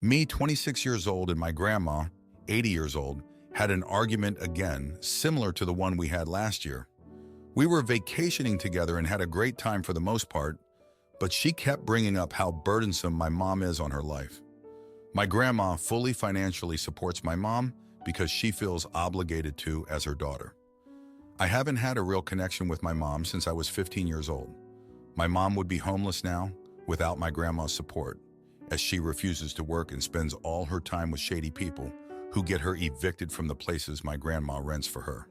Me, 26 years old, and my grandma, 80 years old, had an argument again, similar to the one we had last year. We were vacationing together and had a great time for the most part, but she kept bringing up how burdensome my mom is on her life. My grandma fully financially supports my mom because she feels obligated to as her daughter. I haven't had a real connection with my mom since I was 15 years old. My mom would be homeless now without my grandma's support, as she refuses to work and spends all her time with shady people who get her evicted from the places my grandma rents for her.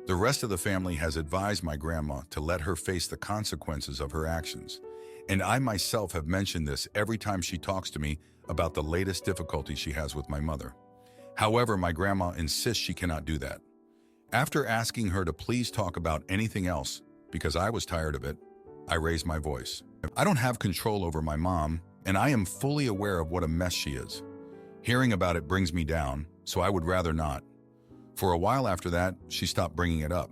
The rest of the family has advised my grandma to let her face the consequences of her actions, and I myself have mentioned this every time she talks to me about the latest difficulty she has with my mother. However, my grandma insists she cannot do that. After asking her to please talk about anything else, because I was tired of it, I raised my voice. I don't have control over my mom, and I am fully aware of what a mess she is. Hearing about it brings me down, so I would rather not. For a while after that, she stopped bringing it up.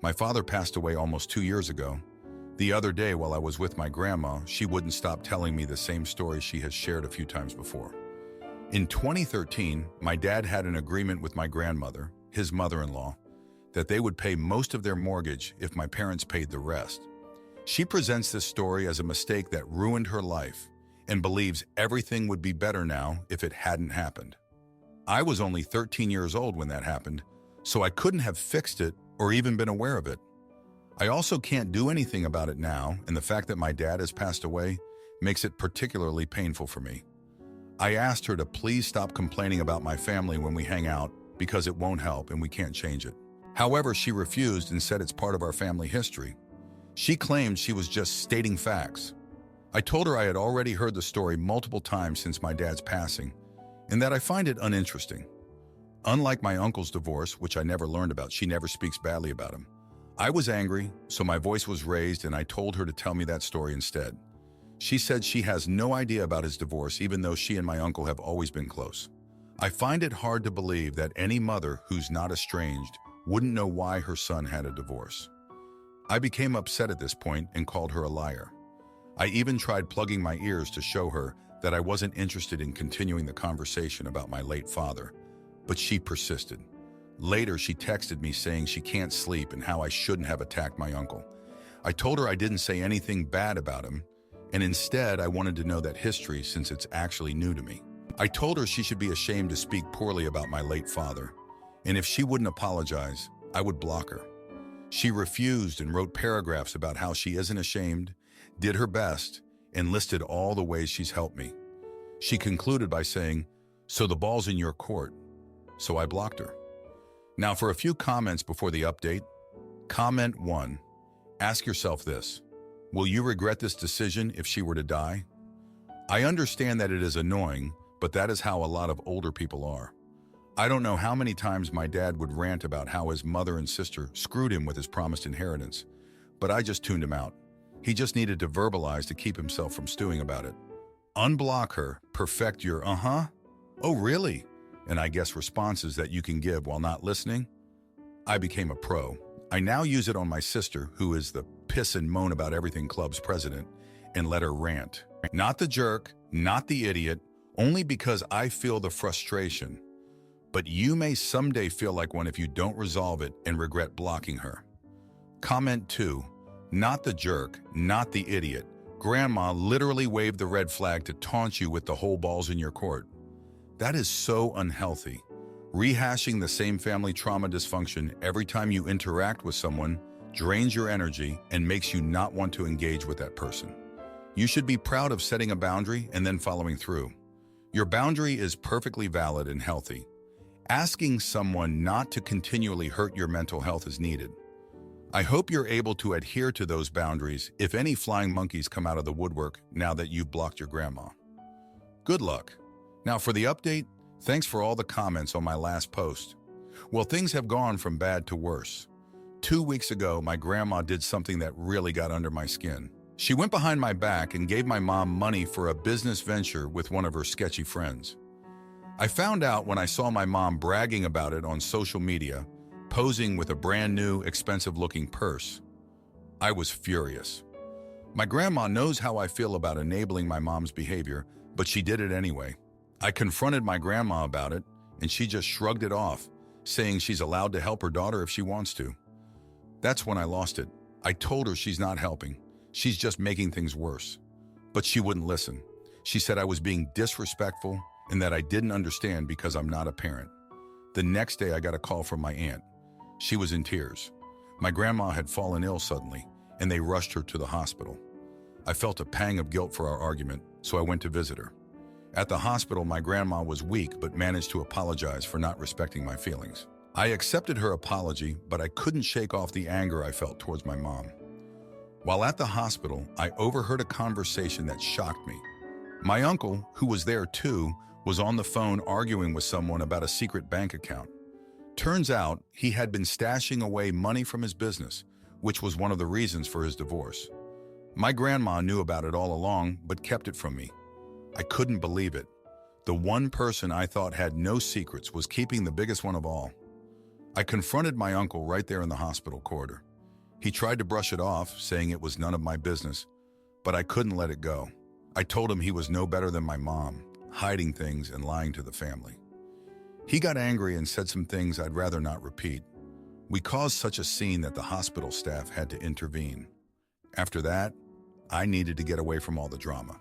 My father passed away almost 2 years ago. The other day, while I was with my grandma, she wouldn't stop telling me the same story she has shared a few times before. In 2013, my dad had an agreement with my grandmother, his mother-in-law, that they would pay most of their mortgage if my parents paid the rest. She presents this story as a mistake that ruined her life and believes everything would be better now if it hadn't happened. I was only 13 years old when that happened, so I couldn't have fixed it or even been aware of it. I also can't do anything about it now, and the fact that my dad has passed away makes it particularly painful for me. I asked her to please stop complaining about my family when we hang out because it won't help and we can't change it. However, she refused and said it's part of our family history. She claimed she was just stating facts. I told her I had already heard the story multiple times since my dad's passing, and that I find it uninteresting. Unlike my uncle's divorce, which I never learned about, she never speaks badly about him. I was angry, so my voice was raised and I told her to tell me that story instead. She said she has no idea about his divorce, even though she and my uncle have always been close. I find it hard to believe that any mother who's not estranged wouldn't know why her son had a divorce. I became upset at this point and called her a liar. I even tried plugging my ears to show her that I wasn't interested in continuing the conversation about my late father, but she persisted. Later, she texted me saying she can't sleep and how I shouldn't have attacked my uncle. I told her I didn't say anything bad about him, and instead I wanted to know that history since it's actually new to me. I told her she should be ashamed to speak poorly about my late father, and if she wouldn't apologize, I would block her. She refused and wrote paragraphs about how she isn't ashamed, did her best, and listed all the ways she's helped me. She concluded by saying, "So the ball's in your court." So I blocked her. Now for a few comments before the update. Comment 1. Ask yourself this: will you regret this decision if she were to die? I understand that it is annoying, but that is how a lot of older people are. I don't know how many times my dad would rant about how his mother and sister screwed him with his promised inheritance, but I just tuned him out. He just needed to verbalize to keep himself from stewing about it. Unblock her, perfect your oh really? And I guess responses that you can give while not listening. I became a pro. I now use it on my sister, who is the piss and moan about everything club's president, and let her rant. Not the jerk, not the idiot, only because I feel the frustration. But you may someday feel like one if you don't resolve it and regret blocking her. Comment 2. Not the jerk, not the idiot. Grandma literally waved the red flag to taunt you with the whole ball's in your court. That is so unhealthy. Rehashing the same family trauma dysfunction every time you interact with someone drains your energy and makes you not want to engage with that person. You should be proud of setting a boundary and then following through. Your boundary is perfectly valid and healthy. Asking someone not to continually hurt your mental health is needed. I hope you're able to adhere to those boundaries if any flying monkeys come out of the woodwork now that you've blocked your grandma. Good luck. Now for the update, thanks for all the comments on my last post. Well, things have gone from bad to worse. 2 weeks ago, my grandma did something that really got under my skin. She went behind my back and gave my mom money for a business venture with one of her sketchy friends. I found out when I saw my mom bragging about it on social media, posing with a brand new, expensive-looking purse. I was furious. My grandma knows how I feel about enabling my mom's behavior, but she did it anyway. I confronted my grandma about it, and she just shrugged it off, saying she's allowed to help her daughter if she wants to. That's when I lost it. I told her she's not helping. She's just making things worse. But she wouldn't listen. She said I was being disrespectful and that I didn't understand because I'm not a parent. The next day, I got a call from my aunt. She was in tears. My grandma had fallen ill suddenly, and they rushed her to the hospital. I felt a pang of guilt for our argument, so I went to visit her. At the hospital, my grandma was weak but managed to apologize for not respecting my feelings. I accepted her apology, but I couldn't shake off the anger I felt towards my mom. While at the hospital, I overheard a conversation that shocked me. My uncle, who was there too, was on the phone arguing with someone about a secret bank account. Turns out, he had been stashing away money from his business, which was one of the reasons for his divorce. My grandma knew about it all along, but kept it from me. I couldn't believe it. The one person I thought had no secrets was keeping the biggest one of all. I confronted my uncle right there in the hospital corridor. He tried to brush it off, saying it was none of my business, but I couldn't let it go. I told him he was no better than my mom, hiding things and lying to the family. He got angry and said some things I'd rather not repeat. We caused such a scene that the hospital staff had to intervene. After that, I needed to get away from all the drama.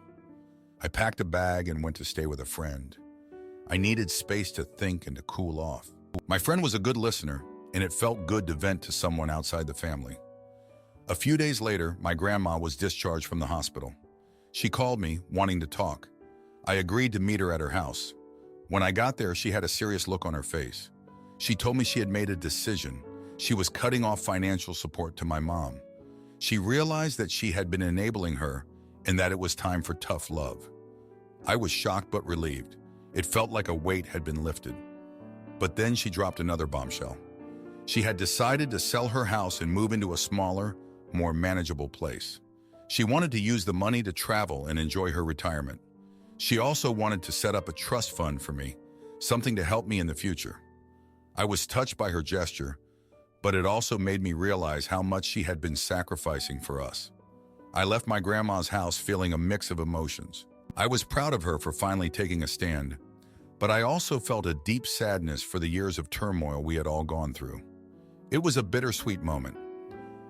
I packed a bag and went to stay with a friend. I needed space to think and to cool off. My friend was a good listener, and it felt good to vent to someone outside the family. A few days later, my grandma was discharged from the hospital. She called me, wanting to talk. I agreed to meet her at her house. When I got there, she had a serious look on her face. She told me she had made a decision. She was cutting off financial support to my mom. She realized that she had been enabling her and that it was time for tough love. I was shocked but relieved. It felt like a weight had been lifted. But then she dropped another bombshell. She had decided to sell her house and move into a smaller, more manageable place. She wanted to use the money to travel and enjoy her retirement. She also wanted to set up a trust fund for me, something to help me in the future. I was touched by her gesture, but it also made me realize how much she had been sacrificing for us. I left my grandma's house feeling a mix of emotions. I was proud of her for finally taking a stand, but I also felt a deep sadness for the years of turmoil we had all gone through. It was a bittersweet moment.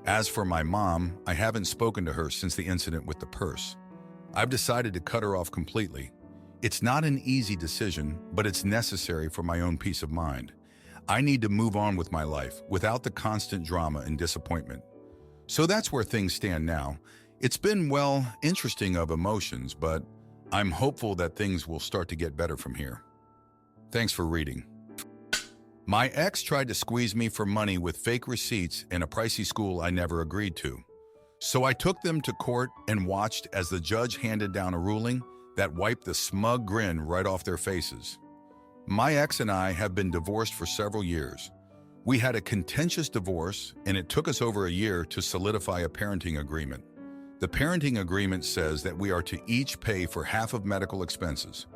As for my mom, I haven't spoken to her since the incident with the purse. I've decided to cut her off completely. It's not an easy decision, but it's necessary for my own peace of mind. I need to move on with my life without the constant drama and disappointment. So that's where things stand now. It's been, well, interesting of emotions, but I'm hopeful that things will start to get better from here. Thanks for reading. My ex tried to squeeze me for money with fake receipts in a pricey school I never agreed to. So I took them to court and watched as the judge handed down a ruling that wiped the smug grin right off their faces. My ex and I have been divorced for several years. We had a contentious divorce, and it took us over a year to solidify a parenting agreement. The parenting agreement says that we are to each pay for half of medical expenses.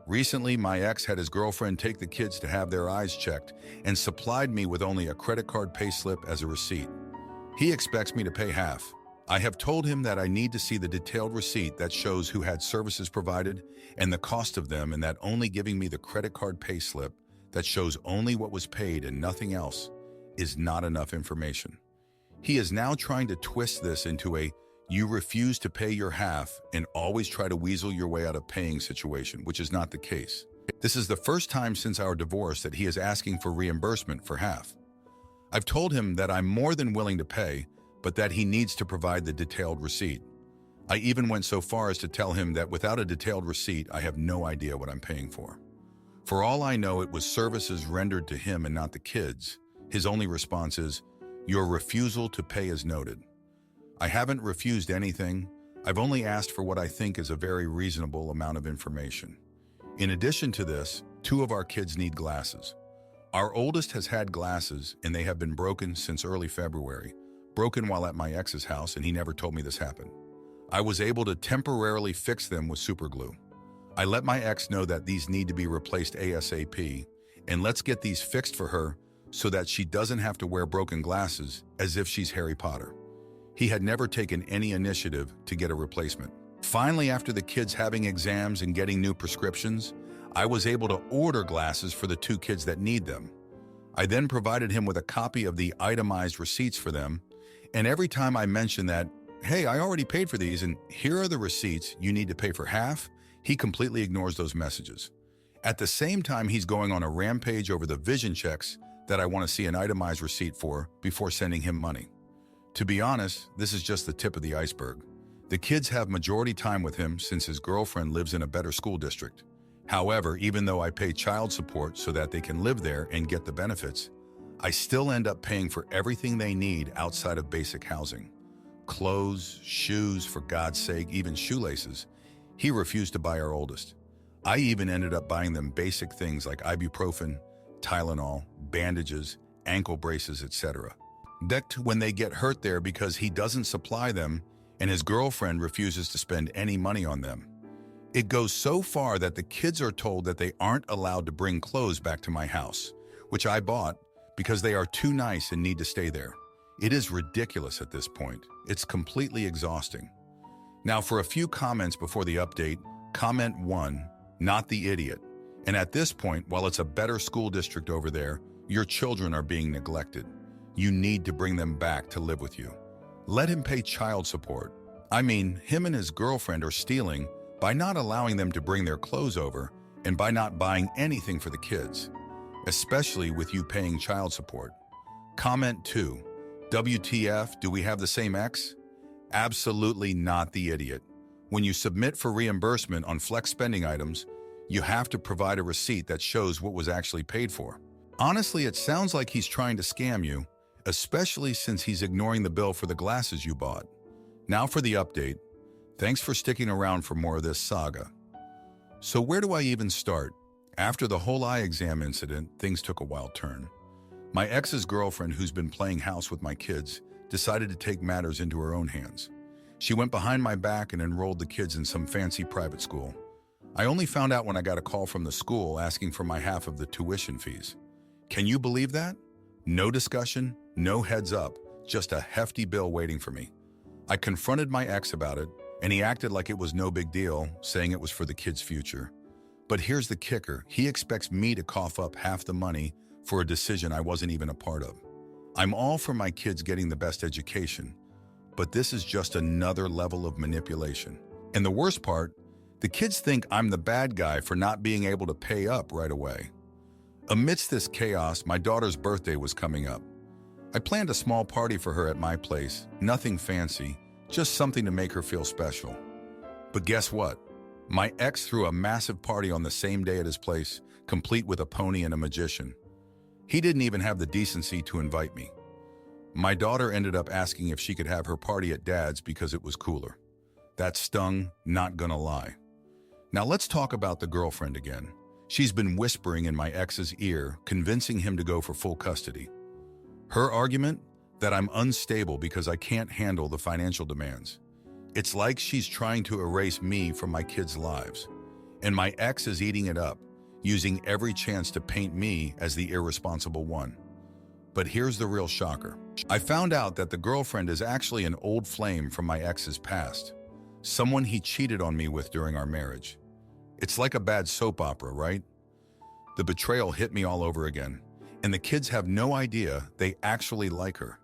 Recently, my ex had his girlfriend take the kids to have their eyes checked and supplied me with only a credit card payslip as a receipt. He expects me to pay half. I have told him that I need to see the detailed receipt that shows who had services provided and the cost of them, and that only giving me the credit card payslip that shows only what was paid and nothing else is not enough information. He is now trying to twist this into a "you refuse to pay your half and always try to weasel your way out of paying" situation, which is not the case. This is the first time since our divorce that he is asking for reimbursement for half. I've told him that I'm more than willing to pay, but that he needs to provide the detailed receipt. I even went so far as to tell him that without a detailed receipt, I have no idea what I'm paying for. For all I know, it was services rendered to him and not the kids. His only response is, "Your refusal to pay is noted." I haven't refused anything. I've only asked for what I think is a very reasonable amount of information. In addition to this, 2 of our kids need glasses. Our oldest has had glasses, and they have been broken since early February. Broken while at my ex's house, and he never told me this happened. I was able to temporarily fix them with super glue. I let my ex know that these need to be replaced ASAP, and let's get these fixed for her so that she doesn't have to wear broken glasses as if she's Harry Potter. He had never taken any initiative to get a replacement. Finally, after the kids having exams and getting new prescriptions, I was able to order glasses for the 2 kids that need them. I then provided him with a copy of the itemized receipts for them, and every time I mentioned that, hey, I already paid for these and here are the receipts, you need to pay for half, he completely ignores those messages. At the same time, he's going on a rampage over the vision checks that I want to see an itemized receipt for before sending him money. To be honest, this is just the tip of the iceberg. The kids have majority time with him since his girlfriend lives in a better school district. However, even though I pay child support so that they can live there and get the benefits, I still end up paying for everything they need outside of basic housing. Clothes, shoes, for God's sake, even shoelaces. He refused to buy our oldest. I even ended up buying them basic things like ibuprofen, Tylenol, bandages, ankle braces, etc. Decked when they get hurt there because he doesn't supply them and his girlfriend refuses to spend any money on them. It goes so far that the kids are told that they aren't allowed to bring clothes back to my house, which I bought because they are too nice and need to stay there. It is ridiculous at this point. It's completely exhausting. Now for a few comments before the update, comment 1, not the idiot. And at this point, while it's a better school district over there, your children are being neglected. You need to bring them back to live with you. Let him pay child support. I mean, him and his girlfriend are stealing by not allowing them to bring their clothes over and by not buying anything for the kids, especially with you paying child support. Comment 2, WTF, do we have the same ex? Absolutely not the idiot. When you submit for reimbursement on flex spending items, you have to provide a receipt that shows what was actually paid for. Honestly, it sounds like he's trying to scam you, especially since he's ignoring the bill for the glasses you bought. Now for the update. Thanks for sticking around for more of this saga. So where do I even start? After the whole eye exam incident, things took a wild turn. My ex's girlfriend, who's been playing house with my kids, decided to take matters into her own hands. She went behind my back and enrolled the kids in some fancy private school. I only found out when I got a call from the school asking for my half of the tuition fees. Can you believe that? No discussion, no heads up, just a hefty bill waiting for me. I confronted my ex about it, and he acted like it was no big deal, saying it was for the kids' future. But here's the kicker. He expects me to cough up half the money for a decision I wasn't even a part of. I'm all for my kids getting the best education, but this is just another level of manipulation. And the worst part, the kids think I'm the bad guy for not being able to pay up right away. Amidst this chaos, my daughter's birthday was coming up. I planned a small party for her at my place, nothing fancy, just something to make her feel special. But guess what? My ex threw a massive party on the same day at his place, complete with a pony and a magician. He didn't even have the decency to invite me. My daughter ended up asking if she could have her party at Dad's because it was cooler. That stung, not gonna lie. Now let's talk about the girlfriend again. She's been whispering in my ex's ear, convincing him to go for full custody. Her argument? That I'm unstable because I can't handle the financial demands. It's like she's trying to erase me from my kids' lives. And my ex is eating it up, using every chance to paint me as the irresponsible one. But here's the real shocker. I found out that the girlfriend is actually an old flame from my ex's past, someone he cheated on me with during our marriage. It's like a bad soap opera, right? The betrayal hit me all over again, and the kids have no idea they actually like her.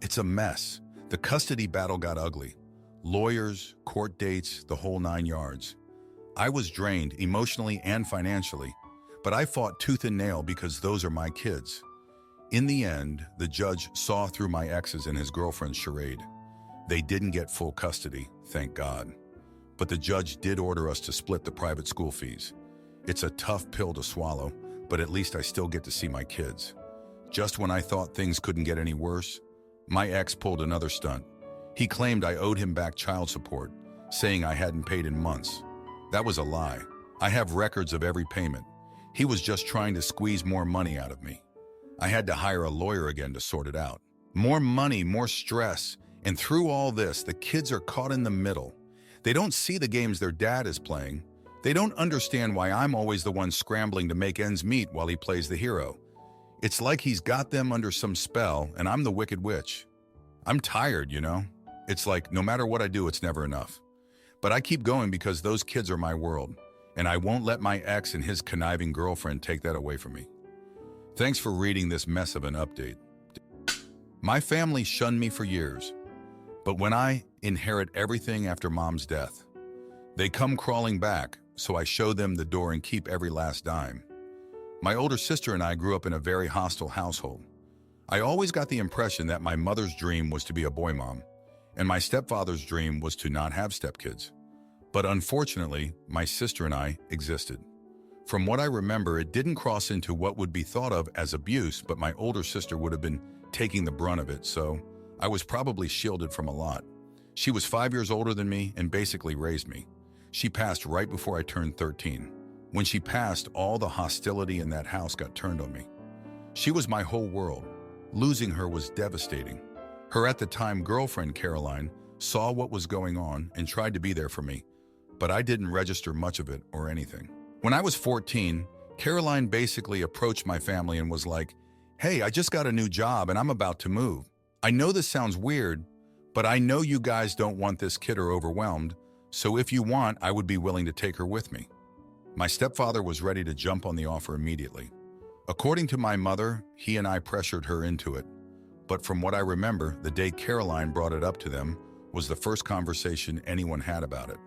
It's a mess. The custody battle got ugly. Lawyers, court dates, the whole 9 yards. I was drained emotionally and financially, but I fought tooth and nail because those are my kids. In the end, the judge saw through my ex's and his girlfriend's charade. They didn't get full custody, thank God. But the judge did order us to split the private school fees. It's a tough pill to swallow, but at least I still get to see my kids. Just when I thought things couldn't get any worse, my ex pulled another stunt. He claimed I owed him back child support, saying I hadn't paid in months. That was a lie. I have records of every payment. He was just trying to squeeze more money out of me. I had to hire a lawyer again to sort it out. More money, more stress, and through all this, the kids are caught in the middle. They don't see the games their dad is playing. They don't understand why I'm always the one scrambling to make ends meet while he plays the hero. It's like he's got them under some spell and I'm the wicked witch. I'm tired, you know? It's like no matter what I do, it's never enough. But I keep going because those kids are my world. and I won't let my ex and his conniving girlfriend take that away from me. Thanks for reading this mess of an update. My family shunned me for years, but when I inherit everything after mom's death, they come crawling back, so I show them the door and keep every last dime. My older sister and I grew up in a very hostile household. I always got the impression that my mother's dream was to be a boy mom, and my stepfather's dream was to not have stepkids. But unfortunately, my sister and I existed. From what I remember, it didn't cross into what would be thought of as abuse, but my older sister would have been taking the brunt of it, so I was probably shielded from a lot. She was 5 years older than me and basically raised me. She passed right before I turned 13. When she passed, all the hostility in that house got turned on me. She was my whole world. Losing her was devastating. Her at the time girlfriend, Caroline, saw what was going on and tried to be there for me, but I didn't register much of it or anything. When I was 14, Caroline basically approached my family and was like, "Hey, I just got a new job and I'm about to move. I know this sounds weird, but I know you guys don't want this kid or overwhelmed, so if you want, I would be willing to take her with me." My stepfather was ready to jump on the offer immediately. According to my mother, he and I pressured her into it. But from what I remember, the day Caroline brought it up to them was the first conversation anyone had about it.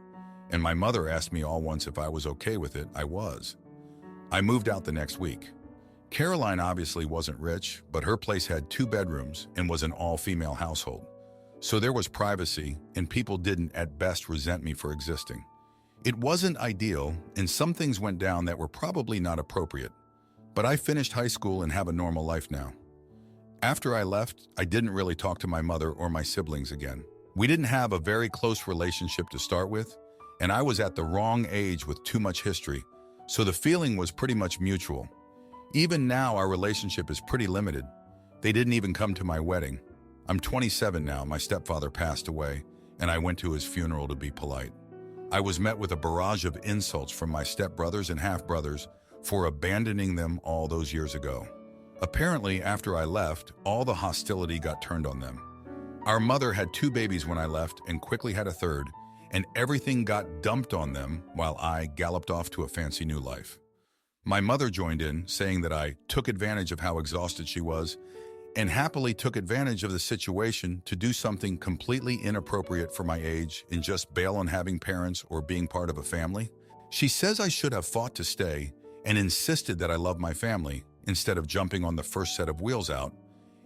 And my mother asked me all once if I was okay with it. I was. I moved out the next week. Caroline obviously wasn't rich, but her place had 2 bedrooms and was an all-female household. So there was privacy, and people didn't at best resent me for existing. It wasn't ideal, and some things went down that were probably not appropriate. But I finished high school and have a normal life now. After I left, I didn't really talk to my mother or my siblings again. We didn't have a very close relationship to start with, and I was at the wrong age with too much history, so the feeling was pretty much mutual. Even now, our relationship is pretty limited. They didn't even come to my wedding. I'm 27 now, my stepfather passed away, and I went to his funeral to be polite. I was met with a barrage of insults from my stepbrothers and half-brothers for abandoning them all those years ago. Apparently, after I left, all the hostility got turned on them. Our mother had 2 babies when I left and quickly had a third, and everything got dumped on them while I galloped off to a fancy new life. My mother joined in, saying that I took advantage of how exhausted she was and happily took advantage of the situation to do something completely inappropriate for my age and just bail on having parents or being part of a family. She says I should have fought to stay and insisted that I love my family instead of jumping on the first set of wheels out,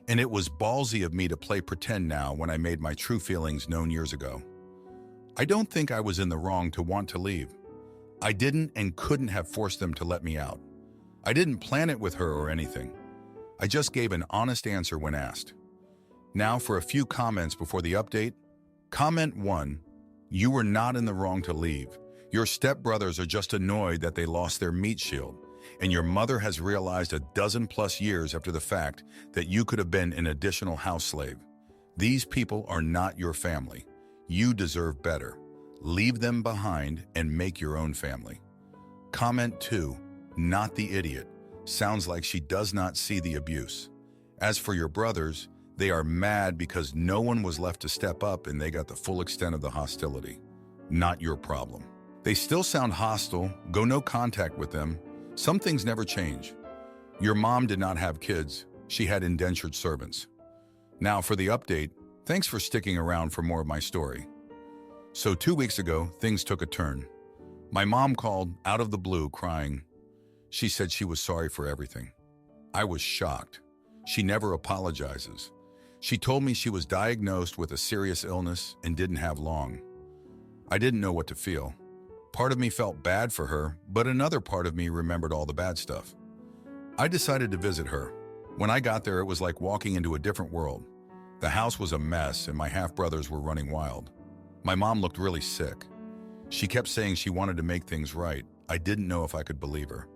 and it was ballsy of me to play pretend now when I made my true feelings known years ago. I don't think I was in the wrong to want to leave. I didn't and couldn't have forced them to let me out. I didn't plan it with her or anything. I just gave an honest answer when asked. Now for a few comments before the update. Comment 1. You were not in the wrong to leave. Your stepbrothers are just annoyed that they lost their meat shield, and your mother has realized a dozen+ years after the fact that you could have been an additional house slave. These people are not your family. You deserve better. Leave them behind and make your own family. Comment 2. Not the idiot. Sounds like she does not see the abuse. As for your brothers, they are mad because no one was left to step up and they got the full extent of the hostility. Not your problem. They still sound hostile. Go no contact with them. Some things never change. Your mom did not have kids. She had indentured servants. Now for the update, thanks for sticking around for more of my story. So 2 weeks ago, things took a turn. My mom called out of the blue crying. She said she was sorry for everything. I was shocked. She never apologizes. She told me she was diagnosed with a serious illness and didn't have long. I didn't know what to feel. Part of me felt bad for her, but another part of me remembered all the bad stuff. I decided to visit her. When I got there, it was like walking into a different world. The house was a mess and my half-brothers were running wild. My mom looked really sick. She kept saying she wanted to make things right. I didn't know if I could believe her.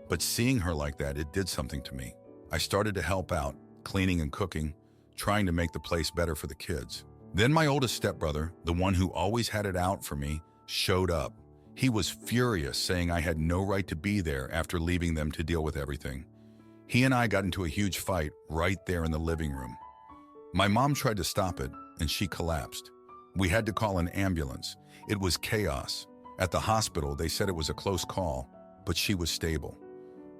But seeing her like that, it did something to me. I started to help out, cleaning and cooking, trying to make the place better for the kids. Then my oldest stepbrother, the one who always had it out for me, showed up. He was furious, saying I had no right to be there after leaving them to deal with everything. He and I got into a huge fight right there in the living room. My mom tried to stop it, and she collapsed. We had to call an ambulance. It was chaos. At the hospital, they said it was a close call, but she was stable.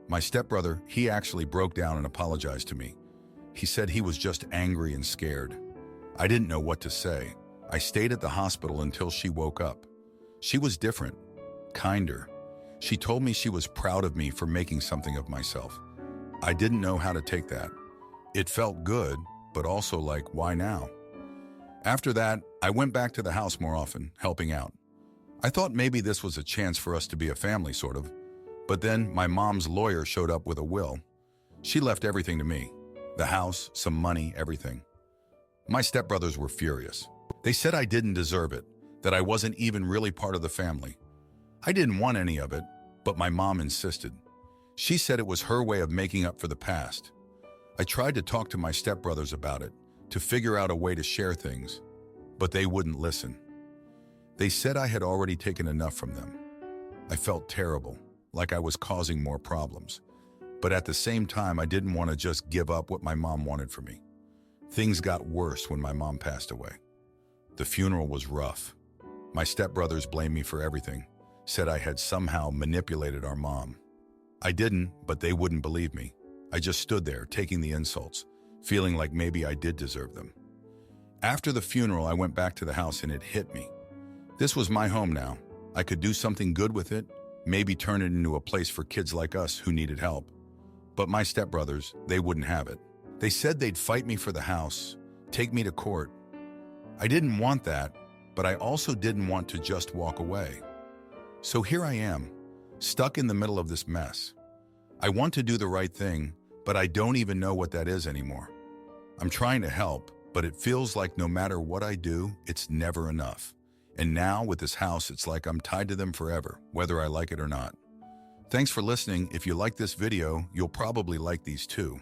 My stepbrother, he actually broke down and apologized to me. He said he was just angry and scared. I didn't know what to say. I stayed at the hospital until she woke up. She was different, kinder. She told me she was proud of me for making something of myself. I didn't know how to take that. It felt good, but also like, why now? After that, I went back to the house more often, helping out. I thought maybe this was a chance for us to be a family, sort of. But then my mom's lawyer showed up with a will. She left everything to me. The house, some money, everything. My stepbrothers were furious. They said I didn't deserve it, that I wasn't even really part of the family. I didn't want any of it, but my mom insisted. She said it was her way of making up for the past. I tried to talk to my stepbrothers about it, to figure out a way to share things, but they wouldn't listen. They said I had already taken enough from them. I felt terrible, like I was causing more problems. But at the same time, I didn't want to just give up what my mom wanted for me. Things got worse when my mom passed away. The funeral was rough. My stepbrothers blamed me for everything, said I had somehow manipulated our mom. I didn't, but they wouldn't believe me. I just stood there, taking the insults, feeling like maybe I did deserve them. After the funeral, I went back to the house and it hit me. This was my home now. I could do something good with it, maybe turn it into a place for kids like us who needed help. But my stepbrothers, they wouldn't have it. They said they'd fight me for the house, take me to court. I didn't want that, but I also didn't want to just walk away. So here I am, stuck in the middle of this mess. I want to do the right thing, but I don't even know what that is anymore. I'm trying to help, but it feels like no matter what I do, it's never enough. And now with this house, it's like I'm tied to them forever, whether I like it or not. Thanks for listening. If you like this video, you'll probably like these too.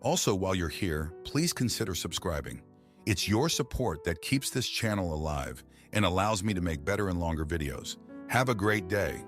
Also, while you're here, please consider subscribing. It's your support that keeps this channel alive and allows me to make better and longer videos. Have a great day.